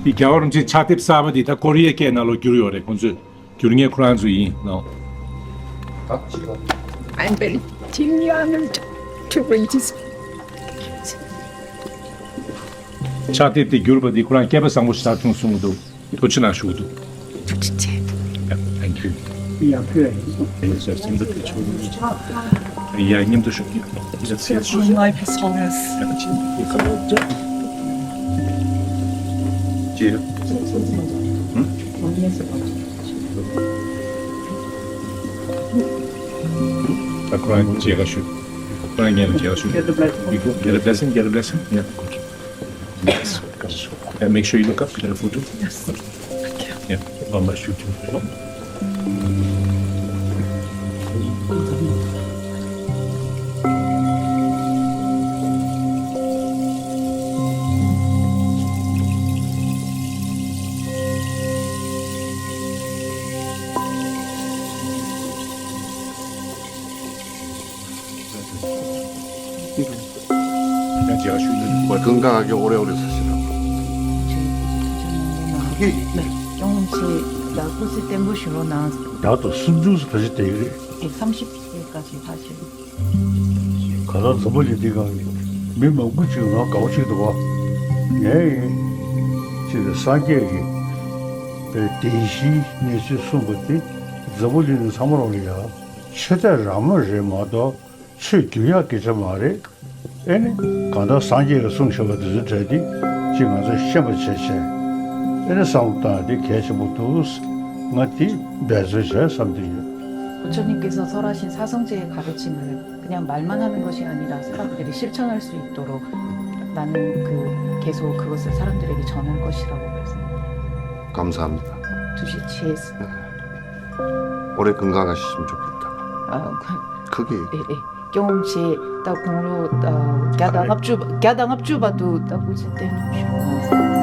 이 겨울은 지 차팁 사바디 다 코리아 케나로 규리오래 건수 규링의 쿠란주의 no. I'm very young to read this. 차팁 디 규르바디 쿠란 케바 상고 스타트 중도 도치나 슈도. 진짜. Thank you. Yes, I've seen the picture. Я не душу. My personas. Giro. Аккуратно, тихо, шут. Аккуратно, тихо, шут. Get a blessing, get a blessing. Yeah. Okay. Yes. Make sure you look up, get a photo. Yes. Thank you. Yeah. Mama shoot you. 그냥 제가 쉬는 거. 건강하게 오래오래 사시라고. 그게 조금씩 나쁘실 때 무시로 나 나도 순주스 가실 때 이래 30세까지 사실 가서 저번에 네가 몇만 구치고 나 가오치기도 봐. 예, 지금 산계기 대시 내시 수고지 저번에는 3월이야. 최대 라마를 마도 최규약이 좀 말해. 에네 가다 산계가 송셔가 되지 지금 가서 시험을 채채. 에네 상담이 계속부터 맞지 배서셔 삼들이. 부처님께서 설하신 사성제의 가르침을 그냥 말만 하는 것이 아니라 사람들이 실천할 수 있도록 나는 계속 그것을 사람들에게 전할 것이라고 말씀합니다. 감사합니다. 두시 치에스. 오래 건강하시면 좋겠다. 그게 조금씩 다 공로 갸당 합주봐도 다 보실 때 무시로 나